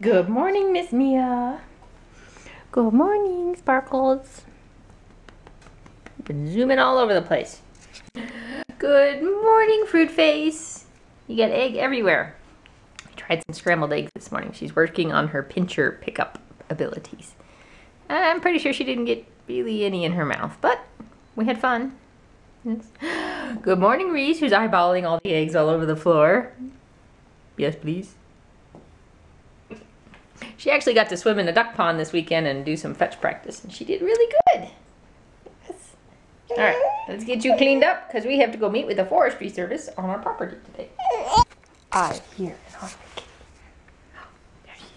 Good morning, Miss Mia. Good morning, Sparkles. You've been zooming all over the place. Good morning, Fruit Face. You got egg everywhere. I tried some scrambled eggs this morning. She's working on her pincher pickup abilities. I'm pretty sure she didn't get really any in her mouth, but we had fun. Yes. Good morning, Reese, who's eyeballing all the eggs all over the floor. Yes, please. She actually got to swim in a duck pond this weekend and do some fetch practice, and she did really good. Yes. All right, let's get you cleaned up because we have to go meet with the forestry service on our property today. I hear an hungry kitty. Oh, there she is.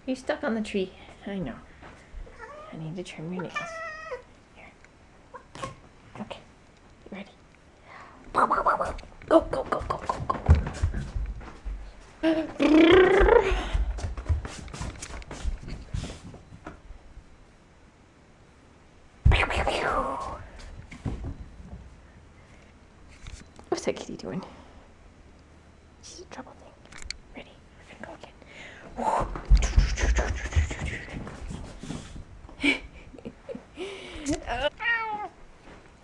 You stuck on the tree. I know. I need to trim your nails. Here. Okay. You ready? Go, go, go, go, go, go, go. What's that kitty doing? She's a trouble thing. Ready? We're gonna go again.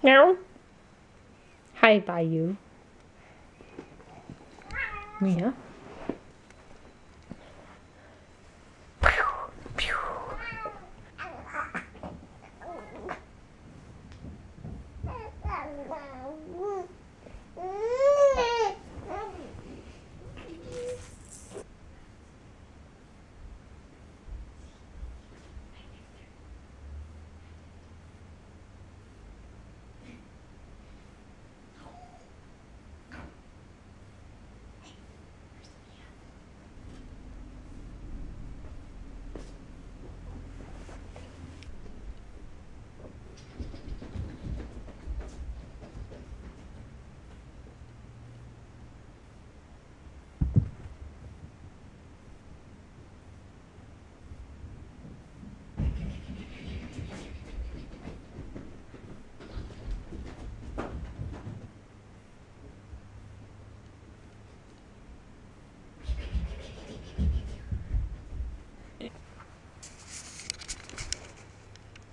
Meow. Hi, Bayou. Mia.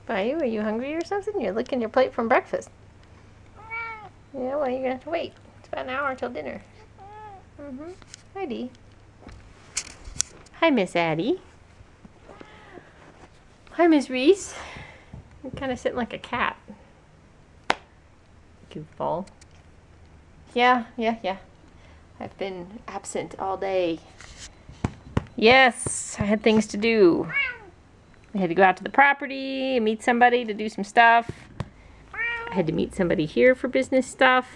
Bayou, are you hungry or something? You're licking your plate from breakfast. Yeah, well, you're gonna have to wait. It's about an hour till dinner. Hi, Dee. Hi, Miss Addie. Hi, Miss Reese. You're kind of sitting like a cat. Goofball. Yeah. I've been absent all day. Yes, I had things to do. I had to go out to the property and meet somebody to do some stuff. I had to meet somebody here for business stuff.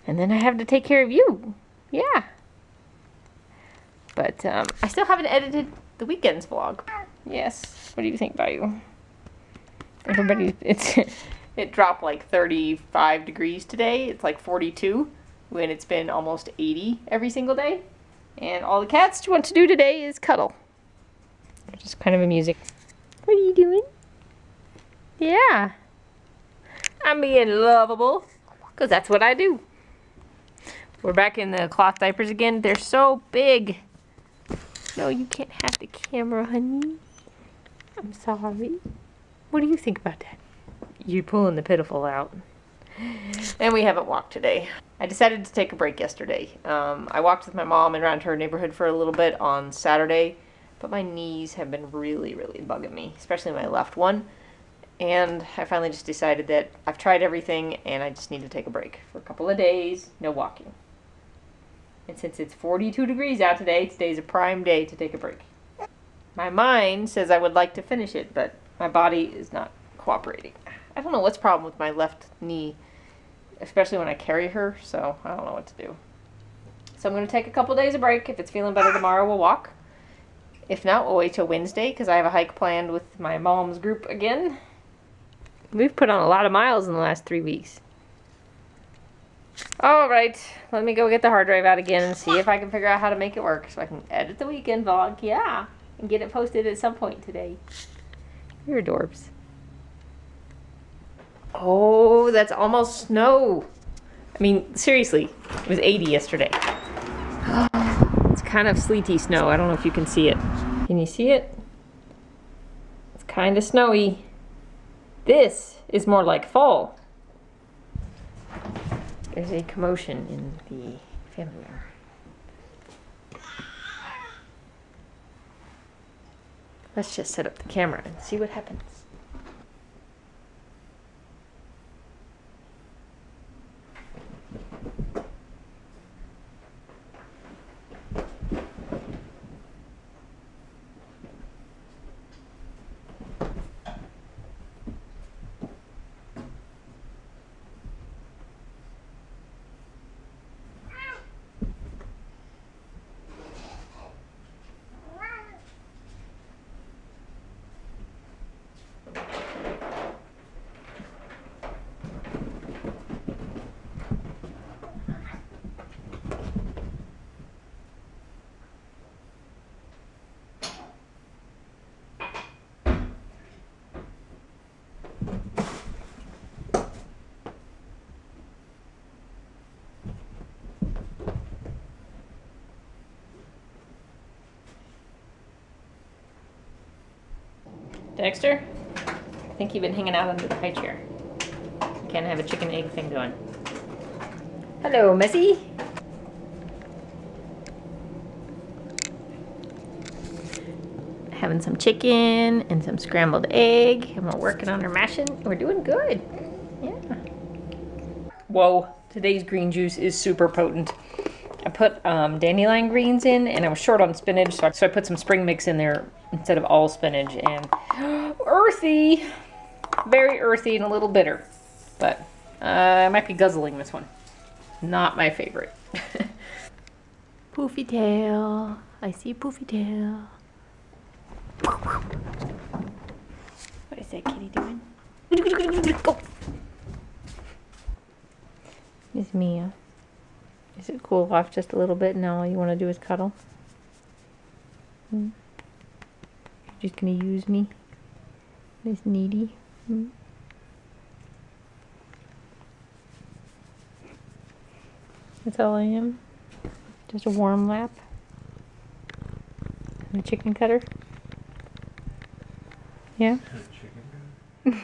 And then I have to take care of you. Yeah. But I still haven't edited the weekend's vlog. Yes. What do you think, Bayou? Everybody, it dropped like 35 degrees today. It's like 42 when it's been almost 80 every single day. And all the cats want to do today is cuddle. Which is kind of amusing. What are you doing? Yeah. I'm being lovable. Because that's what I do. We're back in the cloth diapers again. They're so big. No, you can't have the camera, honey. I'm sorry. What do you think about that? You're pulling the pitiful out. And we haven't walked today. I decided to take a break yesterday. I walked with my mom around her neighborhood for a little bit on Saturday. But my knees have been really bugging me, especially my left one. And I finally just decided that I've tried everything and I just need to take a break for a couple of days, no walking. And since it's 42 degrees out today, today's a prime day to take a break. My mind says I would like to finish it, but my body is not cooperating. I don't know what's the problem with my left knee, especially when I carry her, so I don't know what to do. So I'm going to take a couple of days of break. If it's feeling better tomorrow, we'll walk. If not, we'll wait till Wednesday because I have a hike planned with my mom's group again. We've put on a lot of miles in the last 3 weeks. Alright, let me go get the hard drive out again and see if I can figure out how to make it work so I can edit the weekend vlog, yeah, and get it posted at some point today. You're adorbs. Oh, that's almost snow. I mean, seriously, it was 80 yesterday. kind of sleety snow. I don't know if you can see it. Can you see it? It's kind of snowy. This is more like fall. There's a commotion in the family room. Let's just set up the camera and see what happens. Dexter, I think you've been hanging out under the high chair. You can't have a chicken egg thing going. Hello, Messy. Having some chicken and some scrambled egg, and we're working on our mashing. We're doing good. Yeah. Whoa, today's green juice is super potent. I put dandelion greens in, and I was short on spinach, so I put some spring mix in there instead of all spinach, and earthy, very earthy and a little bitter, but I might be guzzling this one. Not my favorite. Poofy tail, I see poofy tail. What is that kitty doing? Go! Miss Mia. Is it cool off just a little bit and now all you want to do is cuddle? You're just going to use me? Miss Needy? That's all I am? Just a warm lap? And a chicken cutter? Yeah? Chicken cutter?